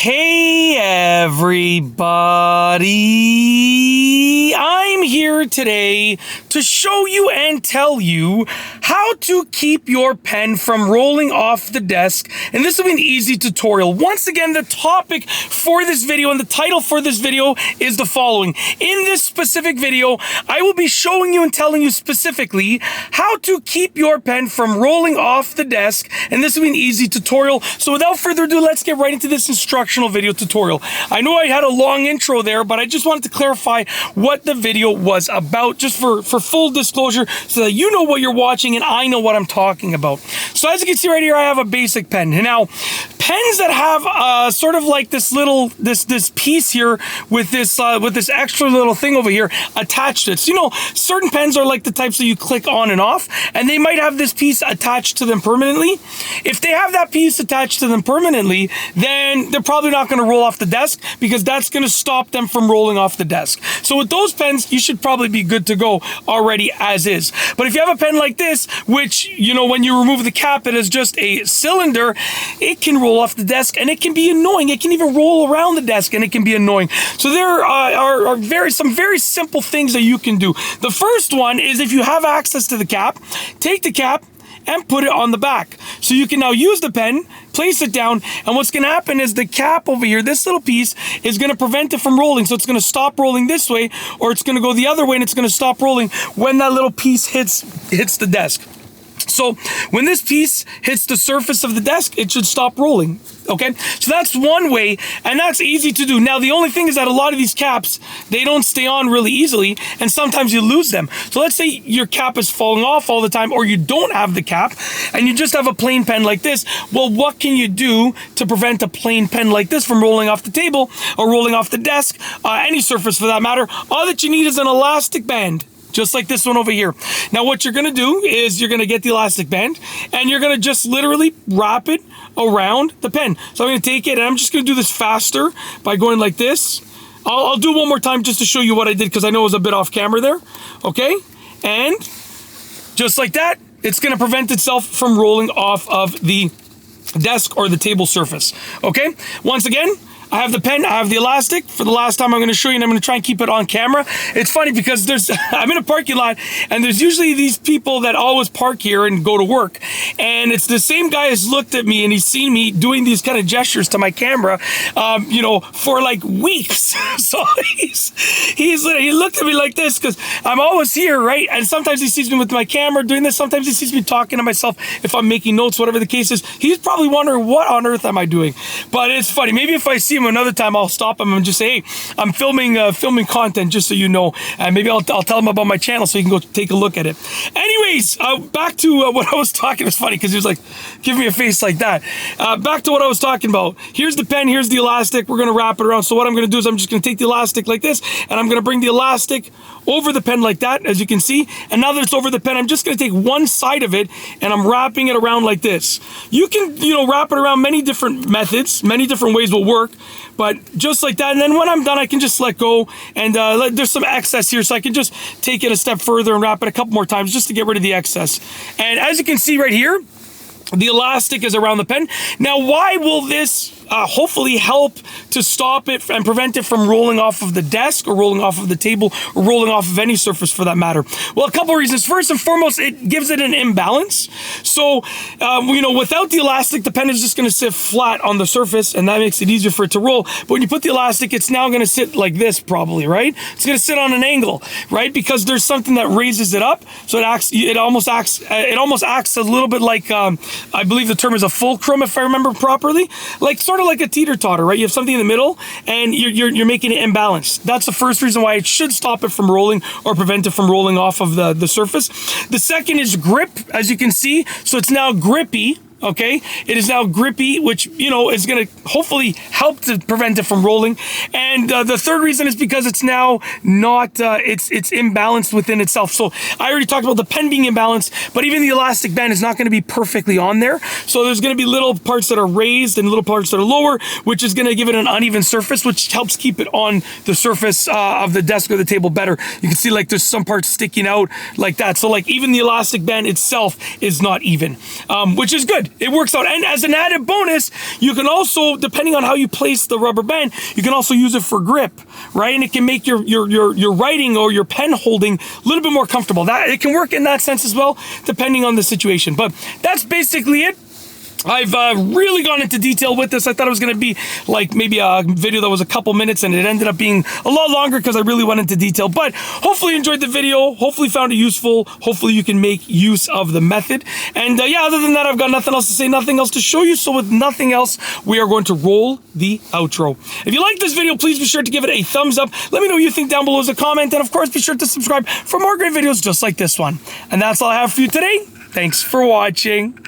Hey everybody, I'm here today to show you and tell you how to keep your pen from rolling off the desk, and this will be an easy tutorial. Once again, the topic for this video and the title for this video is the following. In this specific video, I will be showing you and telling you specifically how to keep your pen from rolling off the desk, and this will be an easy tutorial. So without further ado, let's get right into this instructional video tutorial. I know I had a long intro there, but I just wanted to clarify what the video was about, just for full disclosure, so that you know what you're watching and I know what I'm talking about. So as you can see right here, I have a basic pen. And now, pens that have sort of like this little this piece here with this extra little thing over here attached to it. So, you know, certain pens are like the types that you click on and off, and they might have this piece attached to them permanently. If they have that piece attached to them permanently, then they're probably not going to roll off the desk, because that's going to stop them from rolling off the desk. So with those pens, you should probably be good to go already as is. But if you have a pen like this, which, you know, when you remove the cap, it is just a cylinder, it can roll off the desk and it can be annoying. It can even roll around the desk and it can be annoying. So there are some very simple things that you can do. The first one is, if you have access to the cap, take the cap and put it on the back. So you can now use the pen, place it down, and what's going to happen is the cap over here, this little piece, is going to prevent it from rolling. So it's going to stop rolling this way, or it's going to go the other way, and it's going to stop rolling when that little piece hits the desk. So when this piece hits the surface of the desk, it should stop rolling. Okay, so that's one way, and that's easy to do. Now, the only thing is that a lot of these caps, they don't stay on really easily, and sometimes you lose them. So let's say your cap is falling off all the time, or you don't have the cap, and you just have a plain pen like this. Well, what can you do to prevent a plain pen like this from rolling off the table or rolling off the desk, any surface for that matter? All that you need is an elastic band, just like this one over here. Now, what you're going to do is you're going to get the elastic band, and you're going to just literally wrap it around the pen. So I'm going to take it, and I'm just going to do this faster by going like this. I'll do one more time just to show you what I did, because I know it was a bit off camera there. Okay, and just like that, it's going to prevent itself from rolling off of the desk or the table surface. Okay, once again, I have the pen, I have the elastic. For the last time, I'm going to show you, and I'm going to try and keep it on camera. It's funny because I'm in a parking lot, and there's usually these people that always park here and go to work. And it's the same guy has looked at me, and he's seen me doing these kind of gestures to my camera, you know, for like weeks. So he looked at me like this, because I'm always here, right? And sometimes he sees me with my camera doing this. Sometimes he sees me talking to myself if I'm making notes, whatever the case is. He's probably wondering, what on earth am I doing? But it's funny. Maybe if I see him another time, I'll stop him and just say, hey, I'm filming content, just so you know, and maybe I'll tell him about my channel so you can go take a look at it. Anyways, back to what I was talking. It's funny because he was like, give me a face like that. Back to what I was talking about. Here's the pen, here's the elastic. We're going to wrap it around. So what I'm going to do is I'm just going to take the elastic like this, and I'm going to bring the elastic over the pen like that, as you can see. And now that it's over the pen, I'm just going to take one side of it, and I'm wrapping it around like this. You can, you know, wrap it around many different methods, many different ways will work, but just like that. And then when I'm done, I can just let go, and there's some excess here, so I can just take it a step further and wrap it a couple more times just to get rid of the excess. And as you can see right here, the elastic is around the pen. Now, why will this hopefully help to stop it and prevent it from rolling off of the desk or rolling off of the table or rolling off of any surface for that matter? Well, a couple of reasons. First and foremost, it gives it an imbalance. So, you know, without the elastic, the pen is just going to sit flat on the surface, and that makes it easier for it to roll. But when you put the elastic, it's now going to sit like this probably, right? It's going to sit on an angle, right? Because there's something that raises it up. So it almost acts a little bit like, I believe the term is a fulcrum, if I remember properly, like sort of like a teeter-totter, right? You have something in the middle, and you're making it imbalanced. That's the first reason why it should stop it from rolling or prevent it from rolling off of the surface. The second is grip, as you can see. So it's now grippy. Okay, it is now grippy, which, you know, is going to hopefully help to prevent it from rolling. And the third reason is because it's now not, it's imbalanced within itself. So I already talked about the pen being imbalanced, but even the elastic band is not going to be perfectly on there. So there's going to be little parts that are raised and little parts that are lower, which is going to give it an uneven surface, which helps keep it on the surface of the desk or the table better. You can see like there's some parts sticking out like that. So like even the elastic band itself is not even, which is good. it works out. And as an added bonus, you can also, depending on how you place the rubber band, you can also use it for grip, right? And it can make your writing or your pen holding a little bit more comfortable. That it can work in that sense as well, depending on the situation. But that's basically it. I've really gone into detail with this. I thought it was going to be like maybe a video that was a couple minutes, and it ended up being a lot longer because I really went into detail. But hopefully you enjoyed the video. Hopefully you found it useful. Hopefully you can make use of the method. And yeah, other than that, I've got nothing else to say, nothing else to show you. So with nothing else, we are going to roll the outro. If you like this video, please be sure to give it a thumbs up. Let me know what you think down below as a comment. And of course, be sure to subscribe for more great videos just like this one. And that's all I have for you today. Thanks for watching.